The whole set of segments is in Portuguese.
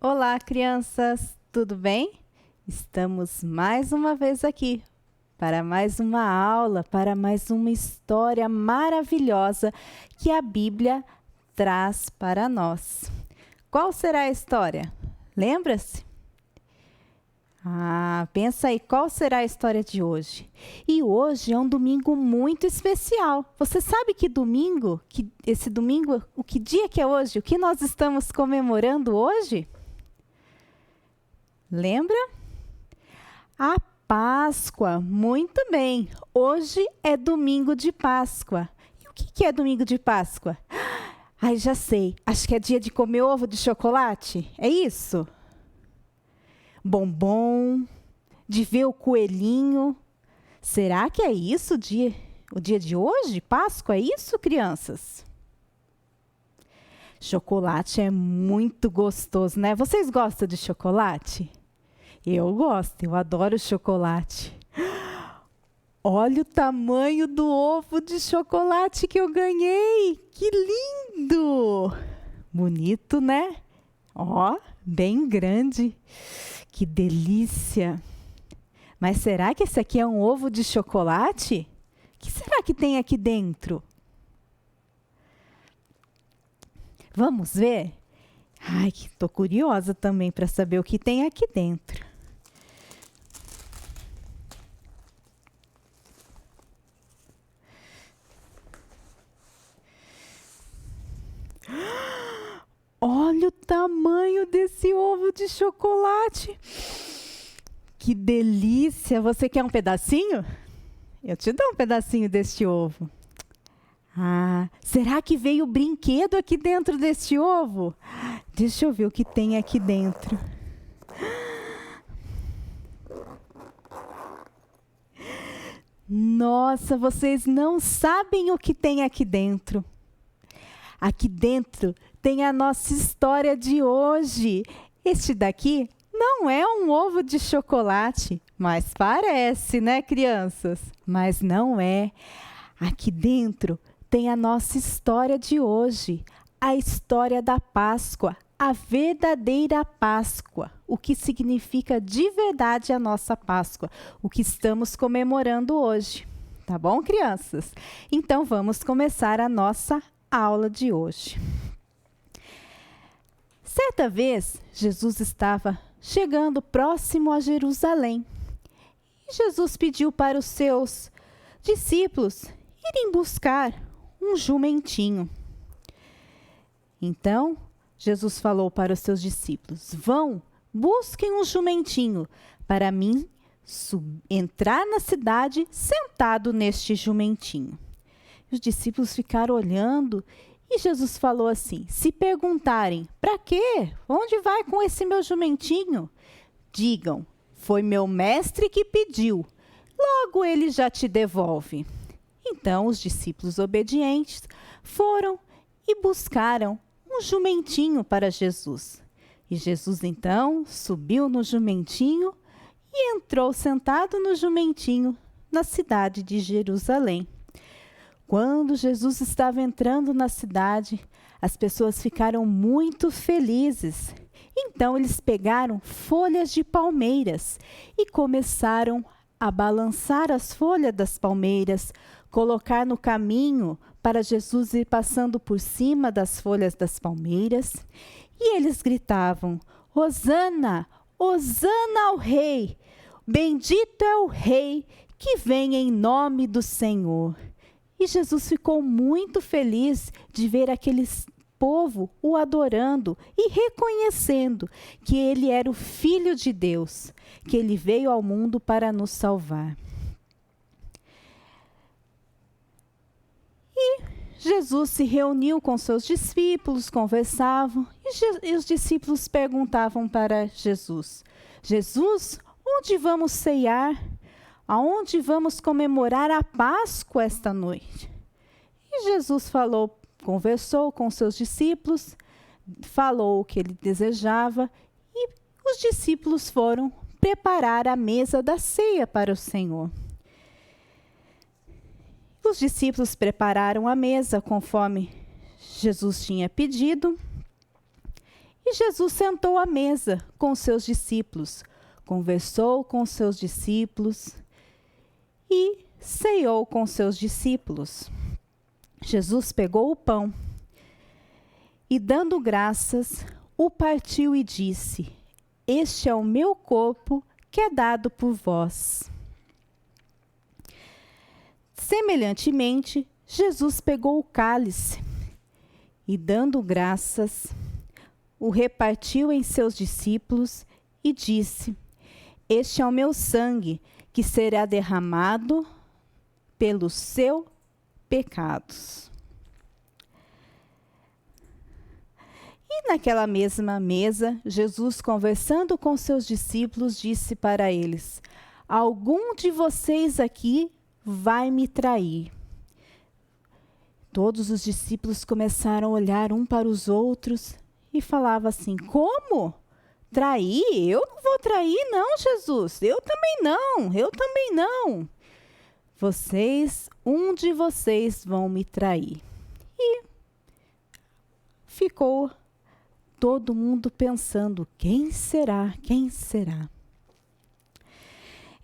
Olá, crianças, tudo bem? Estamos mais uma vez aqui para mais uma aula, para mais uma história maravilhosa que a Bíblia traz para nós. Qual será a história? Lembra-se? Pensa aí, qual será a história de hoje? E hoje é um domingo muito especial. Você sabe que domingo, esse domingo, que dia que é hoje? O que nós estamos comemorando hoje? Lembra? A Páscoa, muito bem. Hoje é domingo de Páscoa. E o que é domingo de Páscoa? Ai, já sei. Acho que é dia de comer ovo de chocolate. É isso? Bombom, de ver o coelhinho. Será que é isso o dia de hoje? Páscoa, é isso, crianças? Chocolate é muito gostoso, né? Vocês gostam de chocolate? Eu gosto, eu adoro chocolate. Olha o tamanho do ovo de chocolate que eu ganhei! Que lindo! Bonito, né? Ó, bem grande. Que delícia! Mas será que esse aqui é um ovo de chocolate? O que será que tem aqui dentro? Vamos ver? Ai, tô curiosa também para saber o que tem aqui dentro. Olha o tamanho desse ovo de chocolate. Que delícia! Você quer um pedacinho? Eu te dou um pedacinho deste ovo. Será que veio brinquedo aqui dentro deste ovo? Deixa eu ver o que tem aqui dentro. Nossa, vocês não sabem o que tem aqui dentro. Aqui dentro tem a nossa história de hoje. Este daqui não é um ovo de chocolate, mas parece, né, crianças? Mas não é. Aqui dentro tem a nossa história de hoje, a história da Páscoa, a verdadeira Páscoa. O que significa de verdade a nossa Páscoa, o que estamos comemorando hoje. Tá bom, crianças? Então vamos começar a nossa aula de hoje. Certa vez, Jesus estava chegando próximo a Jerusalém. E Jesus pediu para os seus discípulos irem buscar um jumentinho. Então, Jesus falou para os seus discípulos: vão, busquem um jumentinho para mim entrar na cidade sentado neste jumentinho. Os discípulos ficaram olhando e Jesus falou assim: se perguntarem, para quê? Onde vai com esse meu jumentinho? Digam, foi meu mestre que pediu. Logo ele já te devolve. Então os discípulos obedientes foram e buscaram um jumentinho para Jesus. E Jesus então subiu no jumentinho e entrou sentado no jumentinho na cidade de Jerusalém. Quando Jesus estava entrando na cidade, as pessoas ficaram muito felizes. Então eles pegaram folhas de palmeiras e começaram a balançar as folhas das palmeiras, colocar no caminho para Jesus ir passando por cima das folhas das palmeiras. E eles gritavam: Hosana, Hosana ao Rei! Bendito é o Rei que vem em nome do Senhor. E Jesus ficou muito feliz de ver aquele povo o adorando e reconhecendo que ele era o Filho de Deus, que ele veio ao mundo para nos salvar. E Jesus se reuniu com seus discípulos, conversavam, e os discípulos perguntavam para Jesus: Jesus, onde vamos ceiar? Aonde vamos comemorar a Páscoa esta noite? E Jesus conversou com seus discípulos, falou o que ele desejava, e os discípulos foram preparar a mesa da ceia para o Senhor. Os discípulos prepararam a mesa conforme Jesus tinha pedido, E Jesus sentou à mesa com seus discípulos, conversou com seus discípulos e ceiou com seus discípulos. Jesus pegou o pão e, dando graças, o partiu e disse: Este é o meu corpo que é dado por vós. Semelhantemente, Jesus pegou o cálice e, dando graças, o repartiu em seus discípulos e disse: Este é o meu sangue, que será derramado pelos seus pecados. E naquela mesma mesa, Jesus, conversando com seus discípulos, disse para eles: Algum de vocês aqui vai me trair. Todos os discípulos começaram a olhar um para os outros e falavam assim: Como? Trair? Eu não vou trair, não, Jesus. Eu também não. Um de vocês vão me trair. E ficou todo mundo pensando: quem será? Quem será?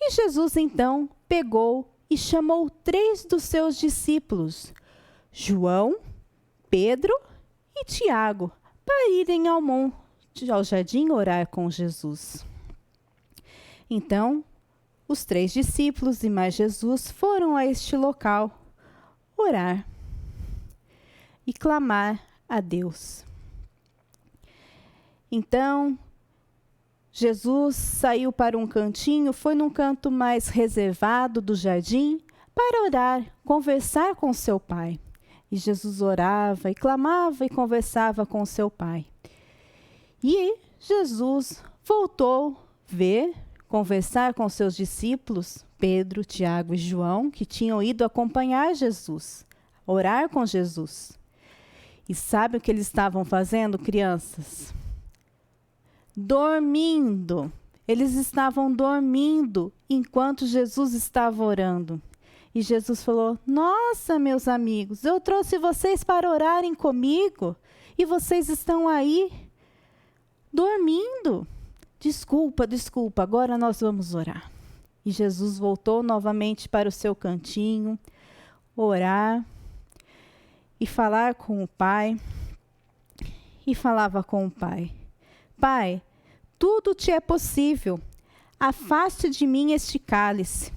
E Jesus então pegou e chamou 3 dos seus discípulos, João, Pedro e Tiago, para irem ao jardim orar com Jesus. Então, os 3 discípulos e mais Jesus foram a este local orar e clamar a Deus. Então, Jesus saiu para um cantinho, foi num canto mais reservado do jardim para orar, conversar com seu Pai. E Jesus orava e clamava e conversava com seu Pai. E Jesus voltou conversar com seus discípulos, Pedro, Tiago e João, que tinham ido acompanhar Jesus, orar com Jesus. E sabe o que eles estavam fazendo, crianças? Dormindo. Eles estavam dormindo enquanto Jesus estava orando. E Jesus falou: Nossa, meus amigos, eu trouxe vocês para orarem comigo e vocês estão aí dormindo. Desculpa, agora nós vamos orar. E Jesus voltou novamente para o seu cantinho, orar e falar com o Pai. E falava com o Pai: Pai, tudo te é possível. Afaste de mim este cálice.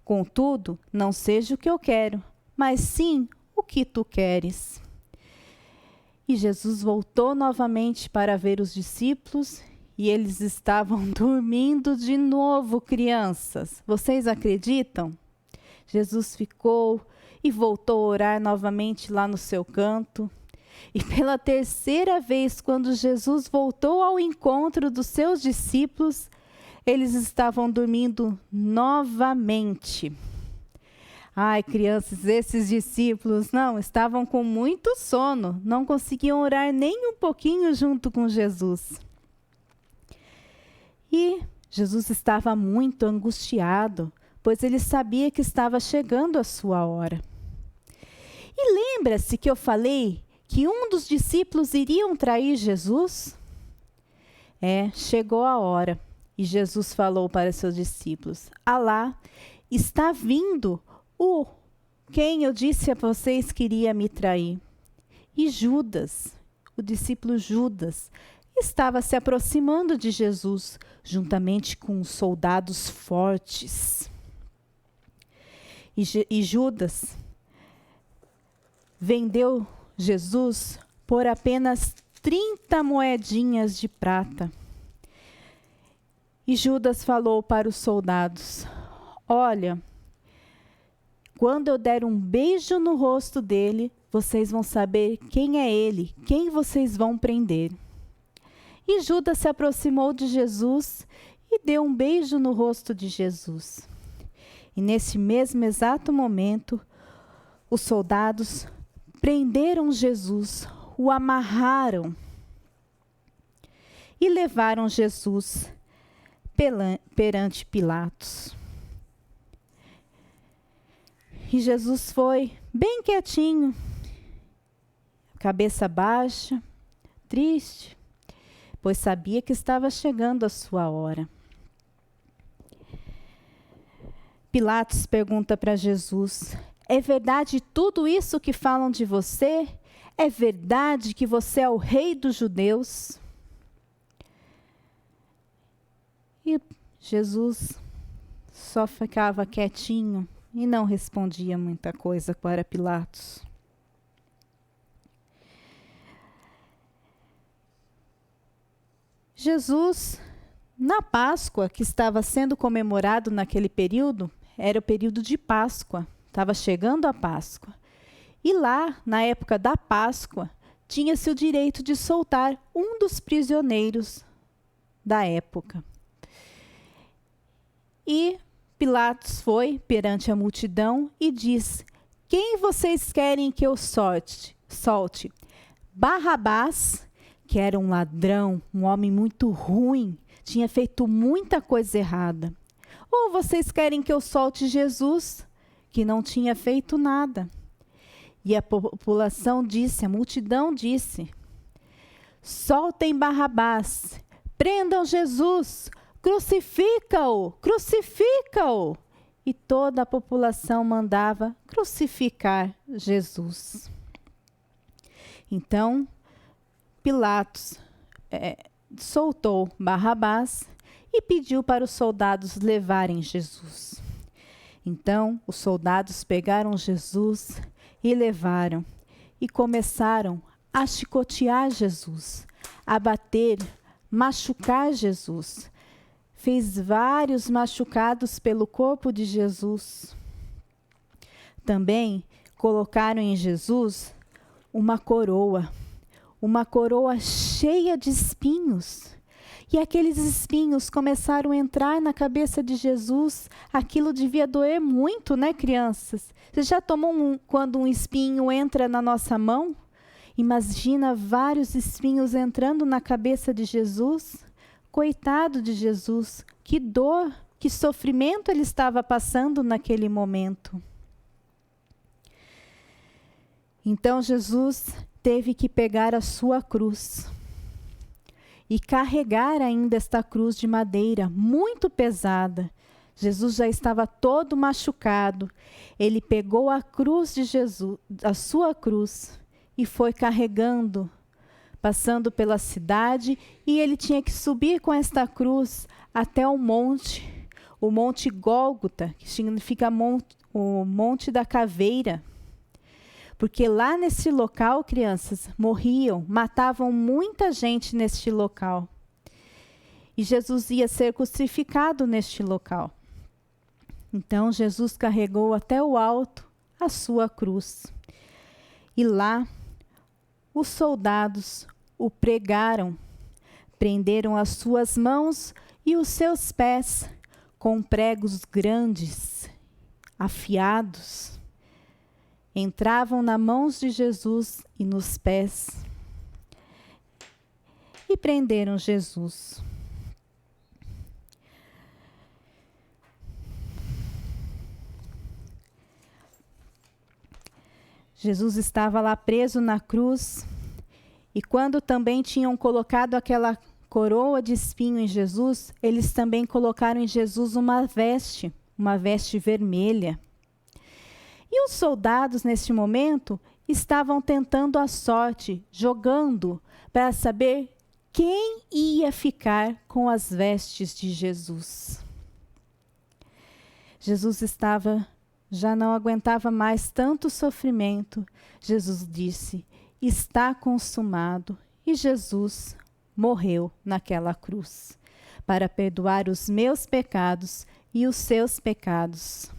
Contudo, não seja o que eu quero, mas sim o que tu queres. E Jesus voltou novamente para ver os discípulos e eles estavam dormindo de novo, crianças. Vocês acreditam? Jesus ficou e voltou a orar novamente lá no seu canto. E pela 3ª vez, quando Jesus voltou ao encontro dos seus discípulos, eles estavam dormindo novamente. Ai, crianças, esses discípulos estavam com muito sono, não conseguiam orar nem um pouquinho junto com Jesus. E Jesus estava muito angustiado, pois ele sabia que estava chegando a sua hora. E lembra-se que eu falei que um dos discípulos iriam trair Jesus? Chegou a hora. E Jesus falou para seus discípulos: Alá, está vindo quem eu disse a vocês que iria me trair. E Judas, o discípulo Judas, estava se aproximando de Jesus, juntamente com soldados fortes. E Judas vendeu Jesus por apenas 30 moedinhas de prata. E Judas falou para os soldados: Olha, quando eu der um beijo no rosto dele, vocês vão saber quem é ele, quem vocês vão prender. E Judas se aproximou de Jesus e deu um beijo no rosto de Jesus. E nesse mesmo exato momento, os soldados prenderam Jesus, o amarraram e levaram Jesus perante Pilatos. E Jesus foi bem quietinho, cabeça baixa, triste, pois sabia que estava chegando a sua hora. Pilatos pergunta para Jesus: é verdade tudo isso que falam de você? É verdade que você é o rei dos judeus? E Jesus só ficava quietinho e não respondia muita coisa para Pilatos. Jesus, na Páscoa, que estava sendo comemorado naquele período, era o período de Páscoa, estava chegando a Páscoa. E lá, na época da Páscoa, tinha-se o direito de soltar um dos prisioneiros da época. E Pilatos foi perante a multidão e disse: quem vocês querem que eu solte? Barrabás, que era um ladrão, um homem muito ruim, tinha feito muita coisa errada. Ou vocês querem que eu solte Jesus, que não tinha feito nada? E a população disse, a multidão disse: soltem Barrabás, prendam Jesus, crucifica-o, crucifica-o. E toda a população mandava crucificar Jesus. Então, Pilatos soltou Barrabás e pediu para os soldados levarem Jesus. Então, os soldados pegaram Jesus e levaram, e começaram a chicotear Jesus, a bater, machucar Jesus. Fez vários machucados pelo corpo de Jesus. Também colocaram em Jesus uma coroa cheia de espinhos. E aqueles espinhos começaram a entrar na cabeça de Jesus. Aquilo devia doer muito, né, crianças? Você já tomou quando um espinho entra na nossa mão? Imagina vários espinhos entrando na cabeça de Jesus. Coitado de Jesus, que dor, que sofrimento ele estava passando naquele momento. Então Jesus teve que pegar a sua cruz e carregar ainda esta cruz de madeira muito pesada. Jesus já estava todo machucado. Ele pegou a cruz de Jesus, a sua cruz, e foi carregando, passando pela cidade, e ele tinha que subir com esta cruz até o Monte Gólgota, que significa o Monte da Caveira. Porque lá nesse local, crianças, matavam muita gente neste local. E Jesus ia ser crucificado neste local. Então Jesus carregou até o alto a sua cruz. E lá os soldados o pregaram, prenderam as suas mãos e os seus pés com pregos grandes, afiados. Entravam nas mãos de Jesus e nos pés e prenderam Jesus. Jesus estava lá preso na cruz, e quando também tinham colocado aquela coroa de espinho em Jesus, eles também colocaram em Jesus uma veste vermelha. E os soldados, neste momento, estavam tentando a sorte, jogando para saber quem ia ficar com as vestes de Jesus. Jesus já não aguentava mais tanto sofrimento. Jesus disse: está consumado. E Jesus morreu naquela cruz para perdoar os meus pecados e os seus pecados.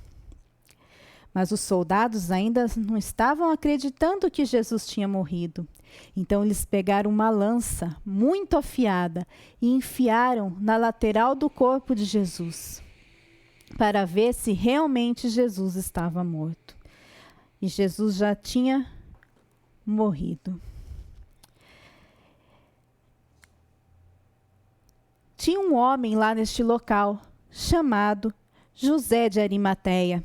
Mas os soldados ainda não estavam acreditando que Jesus tinha morrido. Então eles pegaram uma lança muito afiada e enfiaram na lateral do corpo de Jesus, para ver se realmente Jesus estava morto. E Jesus já tinha morrido. Tinha um homem lá neste local, chamado José de Arimateia.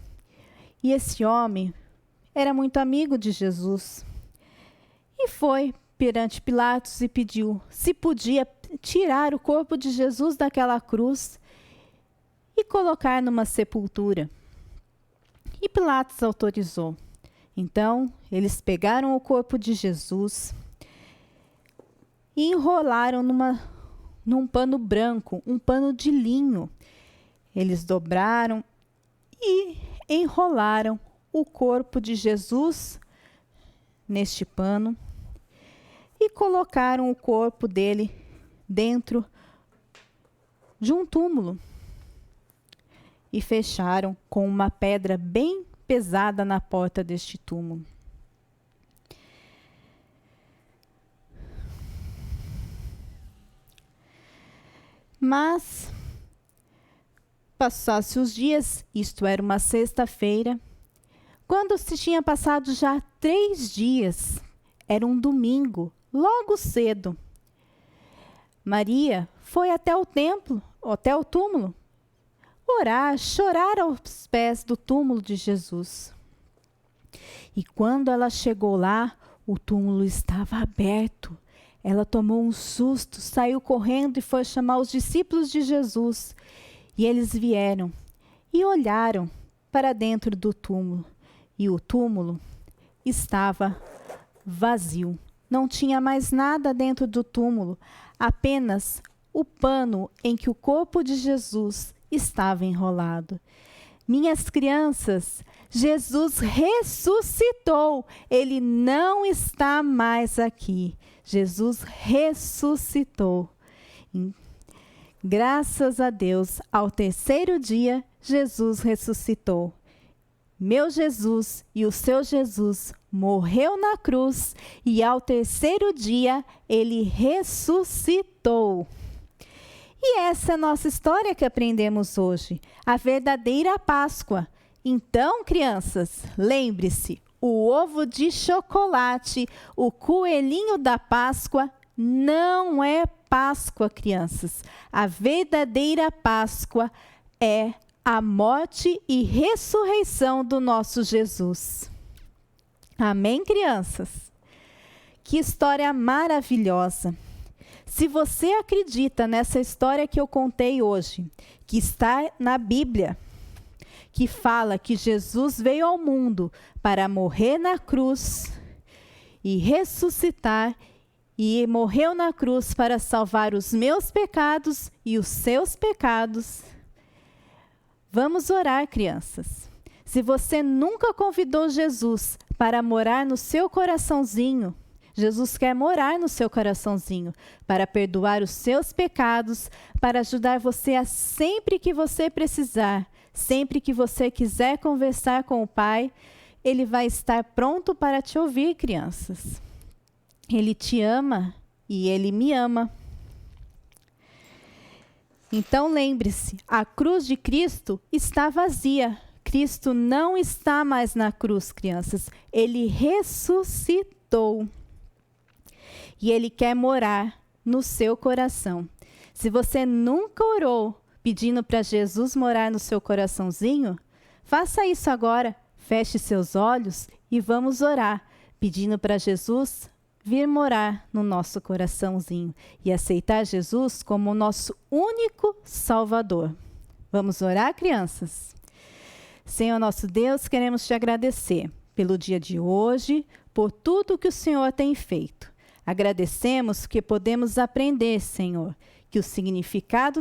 E esse homem era muito amigo de Jesus. E foi perante Pilatos e pediu se podia tirar o corpo de Jesus daquela cruz e colocar numa sepultura. E Pilatos autorizou. Então, eles pegaram o corpo de Jesus e enrolaram num pano branco, um pano de linho. Eles dobraram e enrolaram o corpo de Jesus neste pano e colocaram o corpo dele dentro de um túmulo e fecharam com uma pedra bem pesada na porta deste túmulo. Mas passasse os dias, isto era uma sexta-feira, quando se tinha passado já 3 dias, era um domingo, logo cedo, Maria foi até o templo, até o túmulo, orar, chorar aos pés do túmulo de Jesus. E quando ela chegou lá, o túmulo estava aberto. Ela tomou um susto, saiu correndo e foi chamar os discípulos de Jesus. E eles vieram e olharam para dentro do túmulo. E o túmulo estava vazio. Não tinha mais nada dentro do túmulo, apenas o pano em que o corpo de Jesus estava enrolado. Minhas crianças, Jesus ressuscitou. Ele não está mais aqui. Jesus ressuscitou. Graças a Deus, ao 3º dia, Jesus ressuscitou. Meu Jesus e o seu Jesus morreu na cruz e ao 3º dia ele ressuscitou. E essa é a nossa história que aprendemos hoje, a verdadeira Páscoa. Então, crianças, lembre-se, o ovo de chocolate, o coelhinho da Páscoa, não é Páscoa, crianças. A verdadeira Páscoa é a morte e ressurreição do nosso Jesus. Amém, crianças? Que história maravilhosa! Se você acredita nessa história que eu contei hoje, que está na Bíblia, que fala que Jesus veio ao mundo para morrer na cruz e ressuscitar, e morreu na cruz para salvar os meus pecados e os seus pecados. Vamos orar, crianças. Se você nunca convidou Jesus para morar no seu coraçãozinho, Jesus quer morar no seu coraçãozinho para perdoar os seus pecados, para ajudar você a sempre que você precisar, sempre que você quiser conversar com o Pai, Ele vai estar pronto para te ouvir, crianças. Ele te ama e Ele me ama. Então lembre-se, a cruz de Cristo está vazia. Cristo não está mais na cruz, crianças. Ele ressuscitou. E Ele quer morar no seu coração. Se você nunca orou pedindo para Jesus morar no seu coraçãozinho, faça isso agora. Feche seus olhos e vamos orar, pedindo para Jesus vir morar no nosso coraçãozinho e aceitar Jesus como o nosso único Salvador. Vamos orar, crianças? Senhor nosso Deus, queremos te agradecer pelo dia de hoje, por tudo que o Senhor tem feito. Agradecemos que podemos aprender, Senhor, que o significado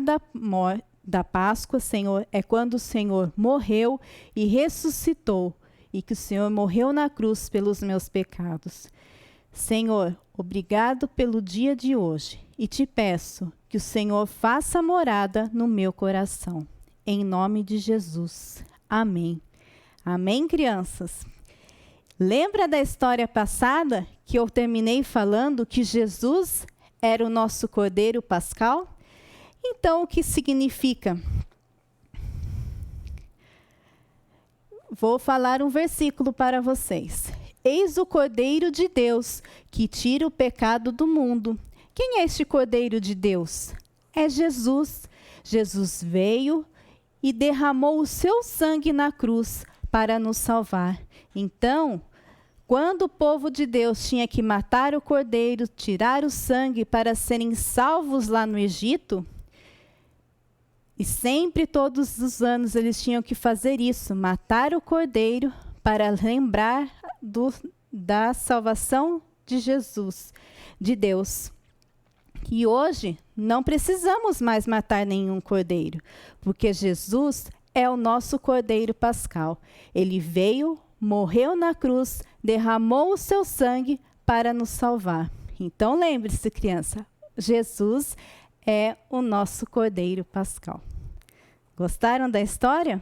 da Páscoa, Senhor, é quando o Senhor morreu e ressuscitou, e que o Senhor morreu na cruz pelos meus pecados. Senhor, obrigado pelo dia de hoje, e te peço que o Senhor faça morada no meu coração. Em nome de Jesus. Amém. Amém, crianças? Lembra da história passada que eu terminei falando que Jesus era o nosso Cordeiro Pascal? Então, o que significa? Vou falar um versículo para vocês. Eis o Cordeiro de Deus, que tira o pecado do mundo. Quem é este Cordeiro de Deus? É Jesus. Jesus veio e derramou o seu sangue na cruz para nos salvar. Então, Quando o povo de Deus tinha que matar o cordeiro, tirar o sangue para serem salvos lá no Egito, e sempre, todos os anos, eles tinham que fazer isso, matar o cordeiro para lembrar da salvação de Jesus, de Deus. E hoje não precisamos mais matar nenhum cordeiro, porque Jesus é o nosso cordeiro pascal. Ele veio, morreu na cruz, derramou o seu sangue para nos salvar. Então lembre-se, criança, Jesus é o nosso cordeiro pascal. Gostaram da história?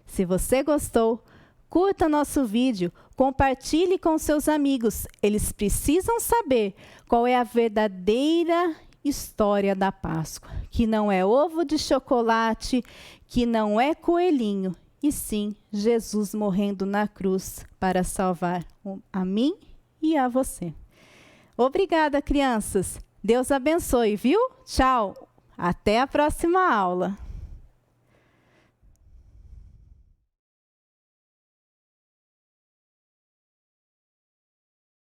Se você gostou, curta nosso vídeo, compartilhe com seus amigos. Eles precisam saber qual é a verdadeira história da Páscoa, que não é ovo de chocolate, que não é coelhinho, e sim Jesus morrendo na cruz para salvar a mim e a você. Obrigada, crianças. Deus abençoe, viu? Tchau. Até a próxima aula.